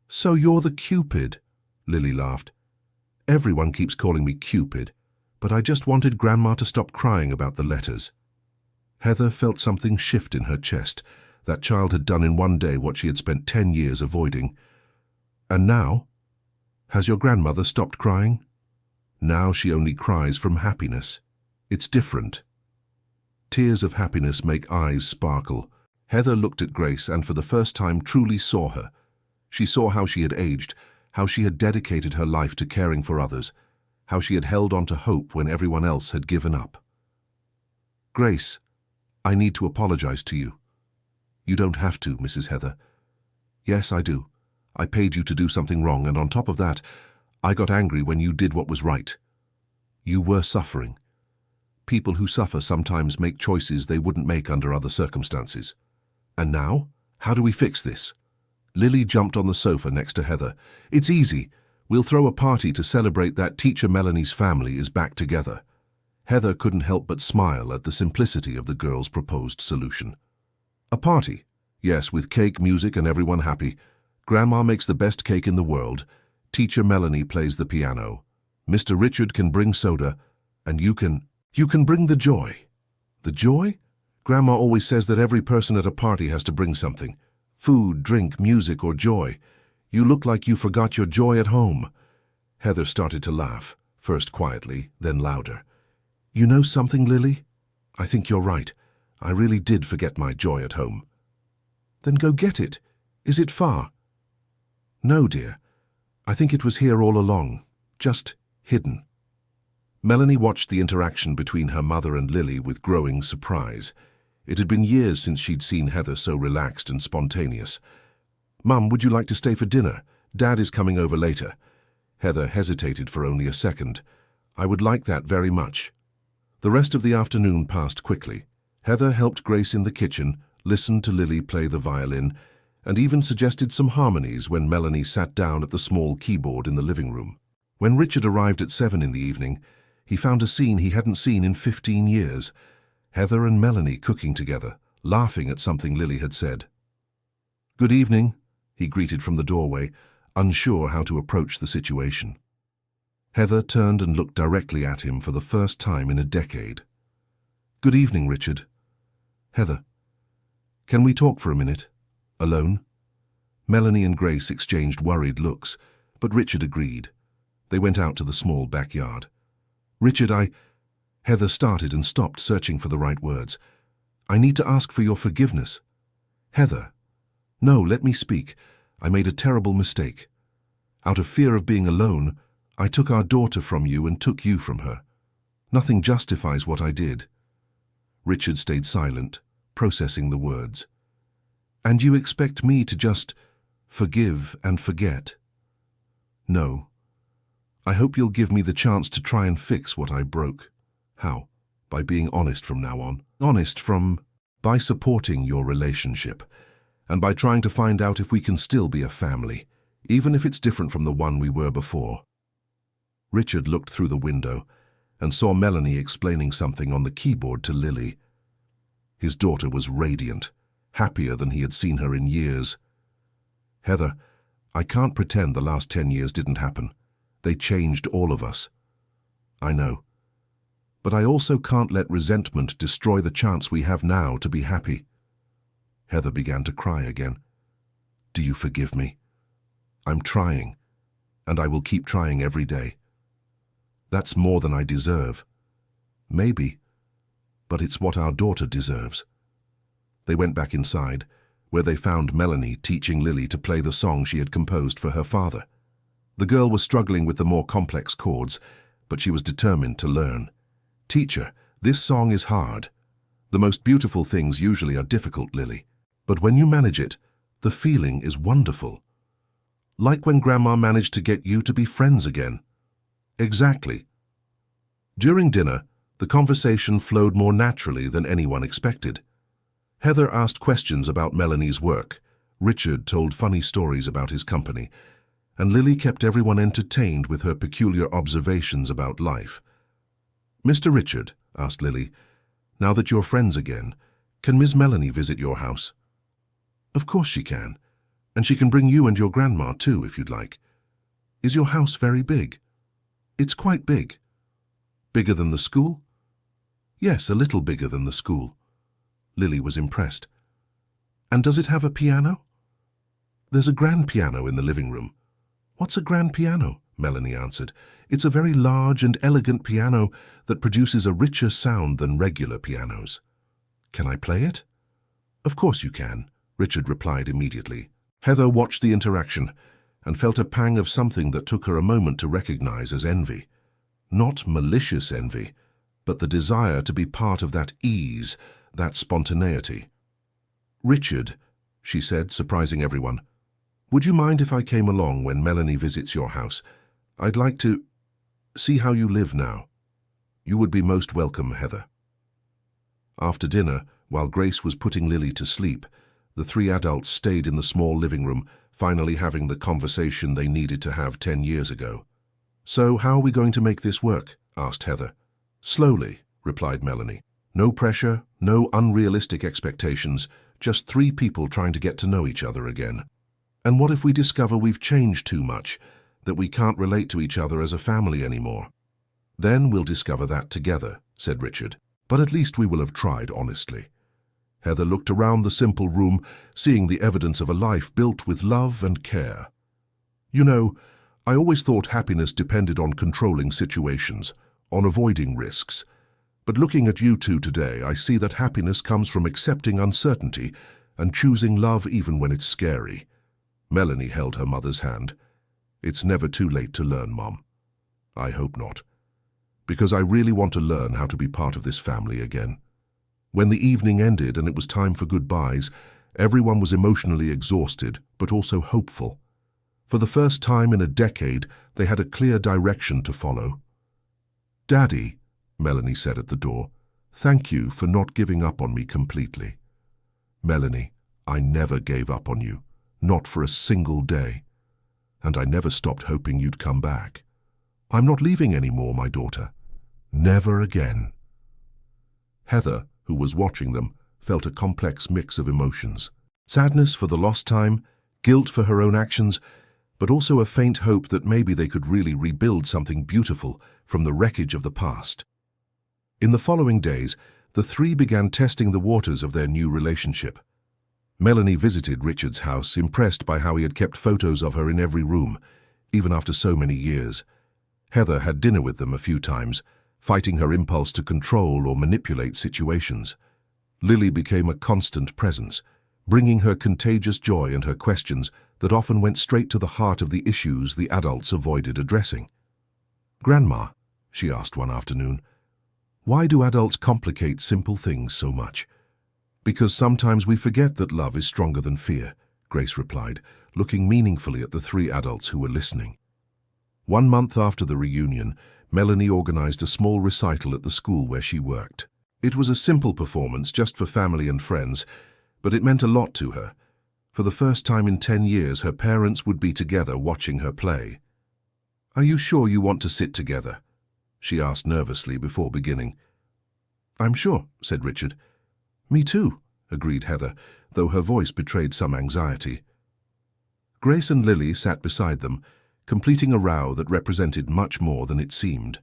[SPEAKER 1] So you're the Cupid, Lily laughed. Everyone keeps calling me Cupid, but I just wanted Grandma to stop crying about the letters. Heather felt something shift in her chest. That child had done in one day what she had spent 10 years avoiding. And now? Has your grandmother stopped crying? Now she only cries from happiness. It's different. Tears of happiness make eyes sparkle. Heather looked at Grace and for the first time truly saw her. She saw how she had aged, how she had dedicated her life to caring for others, how she had held on to hope when everyone else had given up. Grace, I need to apologize to you. You don't have to, Mrs. Heather. Yes, I do. I paid you to do something wrong, and on top of that, I got angry when you did what was right. You were suffering. People who suffer sometimes make choices they wouldn't make under other circumstances. And now, how do we fix this? Lily jumped on the sofa next to Heather. It's easy. We'll throw a party to celebrate that teacher Melanie's family is back together. Heather couldn't help but smile at the simplicity of the girl's proposed solution. A party? Yes, with cake, music, and everyone happy. Grandma makes the best cake in the world. Teacher Melanie plays the piano. Mr. Richard can bring soda, and you can bring the joy. The joy? Grandma always says that every person at a party has to bring something. Food, drink, music, or joy. You look like you forgot your joy at home. Heather started to laugh, first quietly, then louder. You know something, Lily? I think you're right. I really did forget my joy at home. Then go get it. Is it far? No, dear. I think it was here all along, just hidden. Melanie watched the interaction between her mother and Lily with growing surprise. It had been years since she'd seen Heather so relaxed and spontaneous. Mum, would you like to stay for dinner? Dad is coming over later. Heather hesitated for only a second. I would like that very much. The rest of the afternoon passed quickly. Heather helped Grace in the kitchen, listened to Lily play the violin, and even suggested some harmonies when Melanie sat down at the small keyboard in the living room. When Richard arrived at 7 in the evening, he found a scene he hadn't seen in 15 years. Heather and Melanie cooking together, laughing at something Lily had said. Good evening, he greeted from the doorway, unsure how to approach the situation. Heather turned and looked directly at him for the first time in a decade. Good evening, Richard. Heather, can we talk for a minute? Alone? Melanie and Grace exchanged worried looks, but Richard agreed. They went out to the small backyard. Richard, Heather started and stopped, searching for the right words. I need to ask for your forgiveness. Heather. No, let me speak. I made a terrible mistake. Out of fear of being alone, I took our daughter from you and took you from her. Nothing justifies what I did. Richard stayed silent, processing the words. And you expect me to just forgive and forget? No. I hope you'll give me the chance to try and fix what I broke. How? By being honest from now on. By supporting your relationship, and by trying to find out if we can still be a family, even if it's different from the one we were before. Richard looked through the window and saw Melanie explaining something on the keyboard to Lily. His daughter was radiant, happier than he had seen her in years. Heather, I can't pretend the last 10 years didn't happen. They changed all of us. I know. But I also can't let resentment destroy the chance we have now to be happy. Heather began to cry again. Do you forgive me? I'm trying, and I will keep trying every day. That's more than I deserve. Maybe, but it's what our daughter deserves. They went back inside, where they found Melanie teaching Lily to play the song she had composed for her father. The girl was struggling with the more complex chords, but she was determined to learn. Teacher, this song is hard. The most beautiful things usually are difficult, Lily. But when you manage it, the feeling is wonderful. Like when Grandma managed to get you to be friends again. Exactly. During dinner, the conversation flowed more naturally than anyone expected. Heather asked questions about Melanie's work. Richard told funny stories about his company. and Lily kept everyone entertained with her peculiar observations about life. "Mr. Richard," asked Lily, "now that you're friends again, can Miss Melanie visit your house?" "Of course she can, and she can bring you and your grandma too, if you'd like. Is your house very big?" "It's quite big." "Bigger than the school?" "Yes, a little bigger than the school." Lily was impressed. "And does it have a piano?" "There's a grand piano in the living room." "What's a grand piano?" Melanie answered. "It's a very large and elegant piano that produces a richer sound than regular pianos." "Can I play it?" "Of course you can," Richard replied immediately. Heather watched the interaction and felt a pang of something that took her a moment to recognize as envy. Not malicious envy, but the desire to be part of that ease, that spontaneity. "Richard," she said, surprising everyone, "would you mind if I came along when Melanie visits your house? I'd like to see how you live now." "You would be most welcome, Heather." After dinner, while Grace was putting Lily to sleep, the three adults stayed in the small living room, finally having the conversation they needed to have 10 years ago. "So how are we going to make this work?" asked Heather. "Slowly," replied Melanie. "No pressure, no unrealistic expectations, just three people trying to get to know each other again. And what if we discover we've changed too much, that we can't relate to each other as a family anymore?" "Then we'll discover that together," said Richard. "But at least we will have tried honestly." Heather looked around the simple room, seeing the evidence of a life built with love and care. "You know, I always thought happiness depended on controlling situations, on avoiding risks. But looking at you two today, I see that happiness comes from accepting uncertainty and choosing love even when it's scary." Melanie held her mother's hand. "It's never too late to learn, Mom." "I hope not. Because I really want to learn how to be part of this family again." When the evening ended and it was time for goodbyes, everyone was emotionally exhausted, but also hopeful. For the first time in a decade, they had a clear direction to follow. "Daddy," Melanie said at the door, "thank you for not giving up on me completely." "Melanie, I never gave up on you, not for a single day. And I never stopped hoping you'd come back. I'm not leaving anymore, my daughter. Never again." Heather, who was watching them, felt a complex mix of emotions. Sadness for the lost time, guilt for her own actions, but also a faint hope that maybe they could really rebuild something beautiful from the wreckage of the past. In the following days, the three began testing the waters of their new relationship. Melanie visited Richard's house, impressed by how he had kept photos of her in every room, even after so many years. Heather had dinner with them a few times, fighting her impulse to control or manipulate situations. Lily became a constant presence, bringing her contagious joy and her questions that often went straight to the heart of the issues the adults avoided addressing. "Grandma," she asked one afternoon, "why do adults complicate simple things so much?" "Because sometimes we forget that love is stronger than fear," Grace replied, looking meaningfully at the three adults who were listening. 1 month after the reunion, Melanie organized a small recital at the school where she worked. It was a simple performance just for family and friends, but it meant a lot to her. For the first time in 10 years, her parents would be together watching her play. "Are you sure you want to sit together?" she asked nervously before beginning. "I'm sure," said Richard. "Me too," agreed Heather, though her voice betrayed some anxiety. Grace and Lily sat beside them, completing a row that represented much more than it seemed.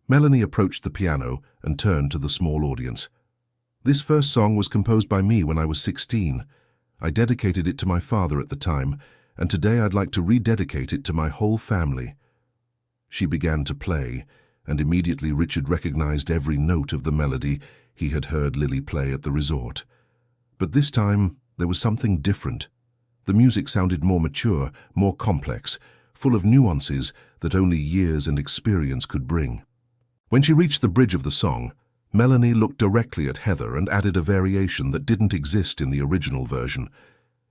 [SPEAKER 1] Melanie approached the piano and turned to the small audience. "This first song was composed by me when I was 16. I dedicated it to my father at the time, and today I'd like to rededicate it to my whole family." She began to play, and immediately Richard recognized every note of the melody he had heard Lily play at the resort. But this time, there was something different. The music sounded more mature, more complex, full of nuances that only years and experience could bring. When she reached the bridge of the song, Melanie looked directly at Heather and added a variation that didn't exist in the original version.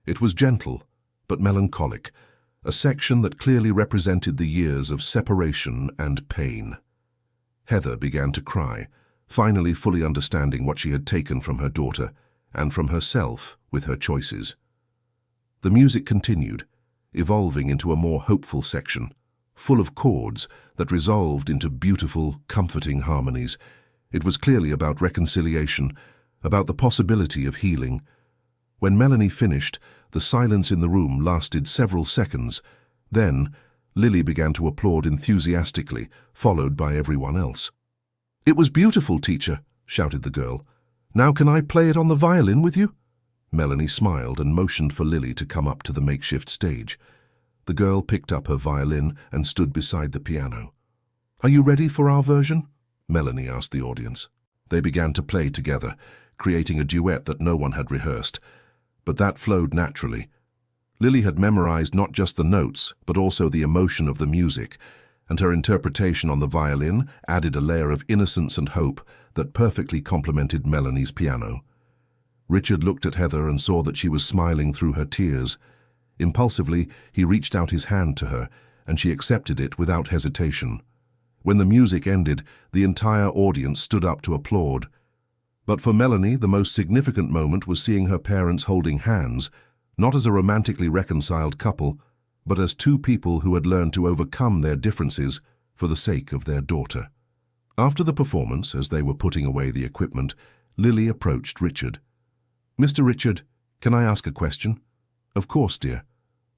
[SPEAKER 1] It was gentle, but melancholic, a section that clearly represented the years of separation and pain. Heather began to cry, finally fully understanding what she had taken from her daughter and from herself with her choices. The music continued, evolving into a more hopeful section, full of chords that resolved into beautiful, comforting harmonies. It was clearly about reconciliation, about the possibility of healing. When Melanie finished, the silence in the room lasted several seconds. Then, Lily began to applaud enthusiastically, followed by everyone else. "It was beautiful, teacher," shouted the girl. "Now can I play it on the violin with you?" Melanie smiled and motioned for Lily to come up to the makeshift stage. The girl picked up her violin and stood beside the piano. "Are you ready for our version?" Melanie asked the audience. They began to play together, creating a duet that no one had rehearsed. But that flowed naturally. Lily had memorized not just the notes, but also the emotion of the music, and her interpretation on the violin added a layer of innocence and hope that perfectly complemented Melanie's piano. Richard looked at Heather and saw that she was smiling through her tears. Impulsively, he reached out his hand to her, and she accepted it without hesitation. When the music ended, the entire audience stood up to applaud. But for Melanie, the most significant moment was seeing her parents holding hands, not as a romantically reconciled couple, but as two people who had learned to overcome their differences for the sake of their daughter. After the performance, as they were putting away the equipment, Lily approached Richard. "Mr. Richard, can I ask a question?" "Of course, dear.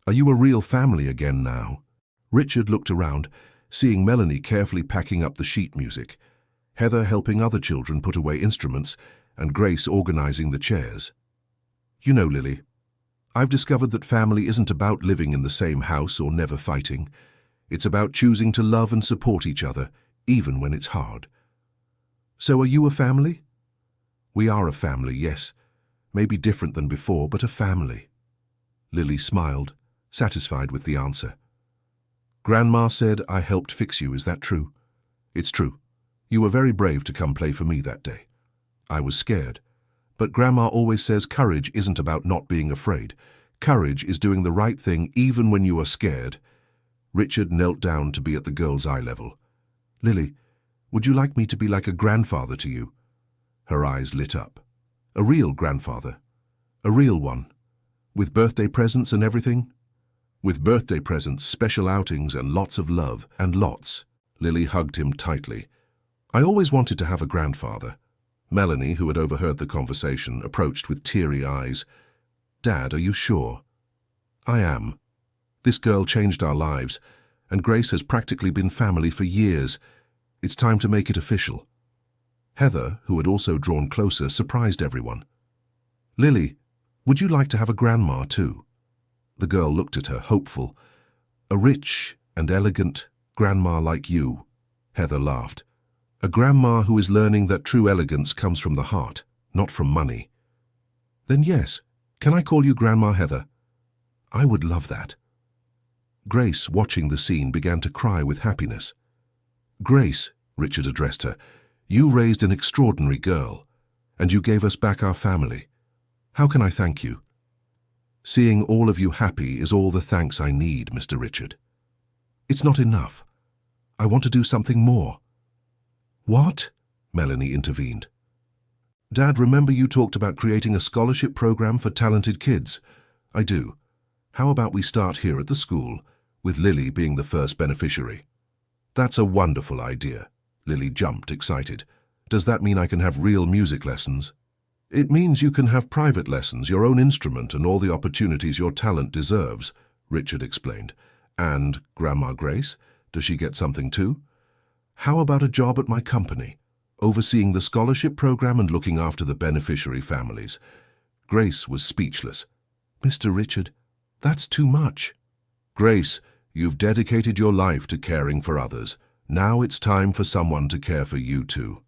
[SPEAKER 1] Are you a real family again now?" Richard looked around, seeing Melanie carefully packing up the sheet music, Heather helping other children put away instruments, and Grace organizing the chairs. "You know, Lily, I've discovered that family isn't about living in the same house or never fighting. It's about choosing to love and support each other, even when it's hard." "So are you a family?" "We are a family, yes. Maybe different than before, but a family." Lily smiled, satisfied with the answer. "Grandma said I helped fix you, is that true?" "It's true. You were very brave to come play for me that day." "I was scared. But Grandma always says courage isn't about not being afraid. Courage is doing the right thing even when you are scared." Richard knelt down to be at the girl's eye level. "Lily, would you like me to be like a grandfather to you?" Her eyes lit up. "A real grandfather? A real one? With birthday presents and everything?" "With birthday presents, special outings, and lots of love, and lots." Lily hugged him tightly. "I always wanted to have a grandfather." Melanie, who had overheard the conversation, approached with teary eyes. "Dad, are you sure?" "I am. This girl changed our lives, and Grace has practically been family for years. It's time to make it official." Heather, who had also drawn closer, surprised everyone. "Lily, would you like to have a grandma too?" The girl looked at her, hopeful. "A rich and elegant grandma like you," Heather laughed. "A grandma who is learning that true elegance comes from the heart, not from money." "Then yes, can I call you Grandma Heather?" "I would love that." Grace, watching the scene, began to cry with happiness. "Grace," Richard addressed her, "you raised an extraordinary girl, and you gave us back our family. How can I thank you?" "Seeing all of you happy is all the thanks I need, Mr. Richard." "It's not enough. I want to do something more." "What?" Melanie intervened. "Dad, remember you talked about creating a scholarship program for talented kids?" "I do. How about we start here at the school, with Lily being the first beneficiary?" "That's a wonderful idea." Lily jumped, excited. "Does that mean I can have real music lessons?" "It means you can have private lessons, your own instrument, and all the opportunities your talent deserves," Richard explained. "And Grandma Grace, does she get something too?" "How about a job at my company, overseeing the scholarship program and looking after the beneficiary families?" Grace was speechless. "Mr. Richard, that's too much." "Grace, you've dedicated your life to caring for others. Now it's time for someone to care for you too."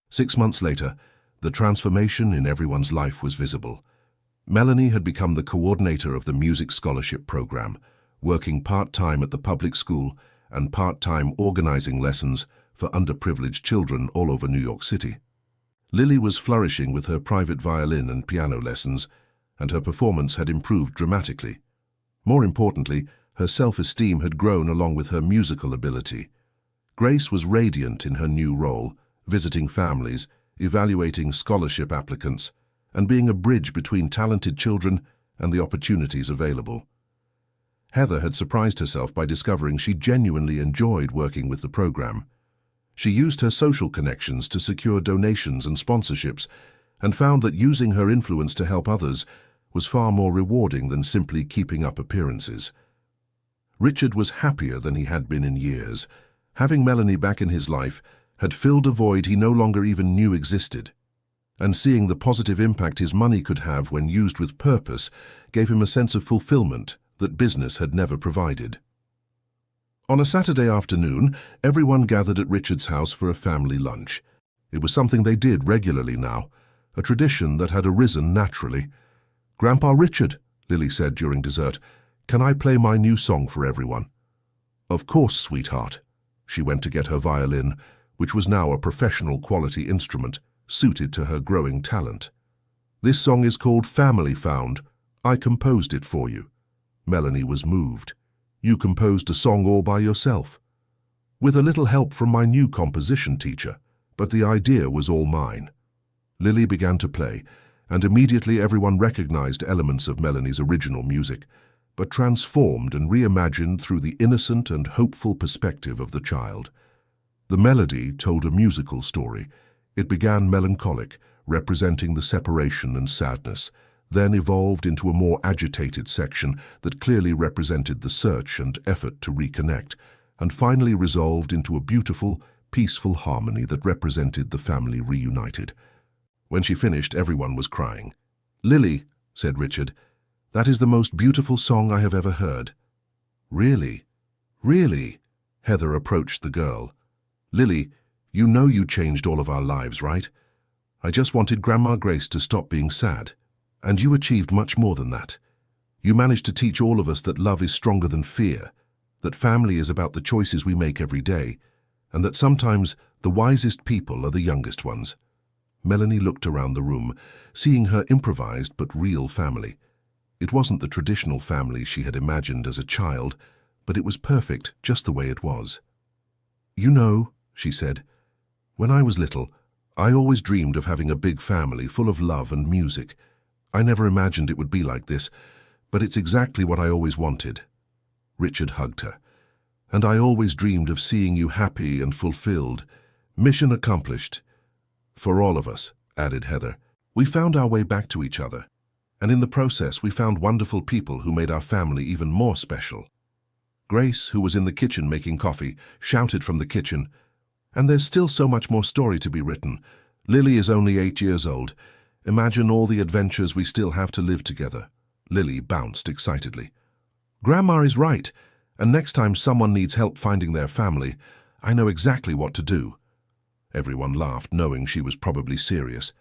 [SPEAKER 1] 6 months later, the transformation in everyone's life was visible. Melanie had become the coordinator of the music scholarship program, working part-time at the public school and part-time organizing lessons for underprivileged children all over New York City. Lily was flourishing with her private violin and piano lessons, and her performance had improved dramatically. More importantly, her self-esteem had grown along with her musical ability. Grace was radiant in her new role, visiting families, evaluating scholarship applicants, and being a bridge between talented children and the opportunities available. Heather had surprised herself by discovering she genuinely enjoyed working with the program. She used her social connections to secure donations and sponsorships, and found that using her influence to help others was far more rewarding than simply keeping up appearances. Richard was happier than he had been in years. Having Melanie back in his life had filled a void he no longer even knew existed, and seeing the positive impact his money could have when used with purpose gave him a sense of fulfillment that business had never provided. On a Saturday afternoon, everyone gathered at Richard's house for a family lunch. It was something they did regularly now, a tradition that had arisen naturally. "Grandpa Richard," Lily said during dessert, "can I play my new song for everyone?" "Of course, sweetheart." She went to get her violin, which was now a professional quality instrument, suited to her growing talent. "This song is called Family Found. I composed it for you." Melanie was moved. "You composed a song all by yourself?" "With a little help from my new composition teacher, but the idea was all mine." Lily began to play, and immediately everyone recognized elements of Melanie's original music, but transformed and reimagined through the innocent and hopeful perspective of the child. The melody told a musical story. It began melancholic, representing the separation and sadness, then evolved into a more agitated section that clearly represented the search and effort to reconnect, and finally resolved into a beautiful, peaceful harmony that represented the family reunited. When she finished, everyone was crying. "Lily," said Richard, "that is the most beautiful song I have ever heard." "Really? Really?" Heather approached the girl. "Lily, you know you changed all of our lives, right? I just wanted Grandma Grace to stop being sad. And you achieved much more than that. You managed to teach all of us that love is stronger than fear, that family is about the choices we make every day, and that sometimes the wisest people are the youngest ones." Melanie looked around the room, seeing her improvised but real family. It wasn't the traditional family she had imagined as a child, but it was perfect just the way it was. "You know," she said, "when I was little, I always dreamed of having a big family full of love and music. I never imagined it would be like this, but it's exactly what I always wanted." Richard hugged her. "And I always dreamed of seeing you happy and fulfilled. Mission accomplished." "For all of us," added Heather. "We found our way back to each other, and in the process we found wonderful people who made our family even more special." Grace, who was in the kitchen making coffee, shouted from the kitchen, "And there's still so much more story to be written. Lily is only 8 years old. Imagine all the adventures we still have to live together." Lily bounced excitedly. "Grandma is right, and next time someone needs help finding their family, I know exactly what to do." Everyone laughed, knowing she was probably serious.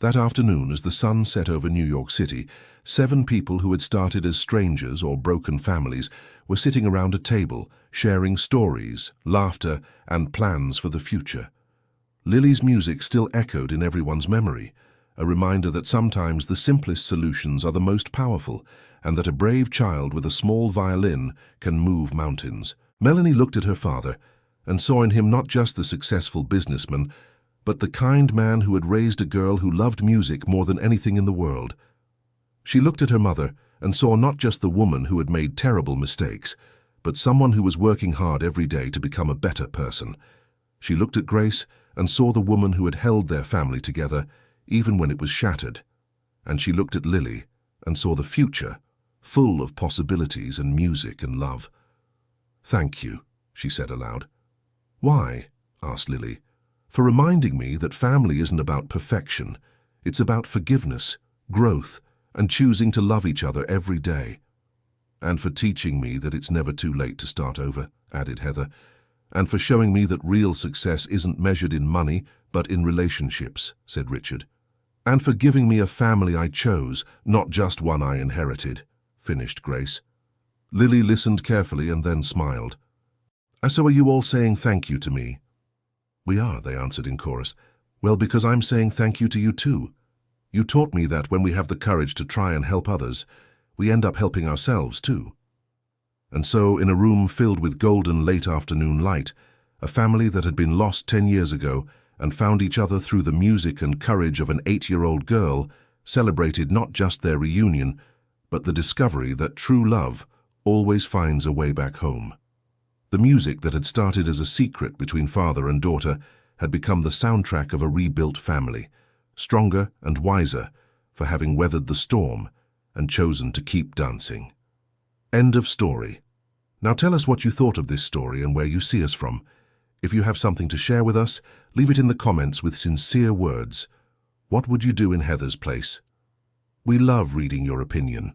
[SPEAKER 1] That afternoon, as the sun set over New York City, 7 people who had started as strangers or broken families were sitting around a table, sharing stories, laughter, and plans for the future. Lily's music still echoed in everyone's memory, a reminder that sometimes the simplest solutions are the most powerful, and that a brave child with a small violin can move mountains. Melanie looked at her father and saw in him not just the successful businessman, but the kind man who had raised a girl who loved music more than anything in the world. She looked at her mother and saw not just the woman who had made terrible mistakes, but someone who was working hard every day to become a better person. She looked at Grace and saw the woman who had held their family together, even when it was shattered. And she looked at Lily and saw the future, full of possibilities and music and love. "Thank you," she said aloud. "Why?" asked Lily. "For reminding me that family isn't about perfection. It's about forgiveness, growth, and choosing to love each other every day." "And for teaching me that it's never too late to start over," added Heather. "And for showing me that real success isn't measured in money, but in relationships," said Richard. "And for giving me a family I chose, not just one I inherited," finished Grace. Lily listened carefully and then smiled. "So are you all saying thank you to me?" "We are," they answered in chorus. "Well, because I'm saying thank you to you too. You taught me that when we have the courage to try and help others, we end up helping ourselves too." And so, in a room filled with golden late afternoon light, a family that had been lost 10 years ago and found each other through the music and courage of an 8-year-old girl celebrated not just their reunion, but the discovery that true love always finds a way back home. The music that had started as a secret between father and daughter had become the soundtrack of a rebuilt family, stronger and wiser for having weathered the storm and chosen to keep dancing. End of story. Now tell us what you thought of this story and where you see us from. If you have something to share with us, leave it in the comments with sincere words. What would you do in Heather's place? We love reading your opinion.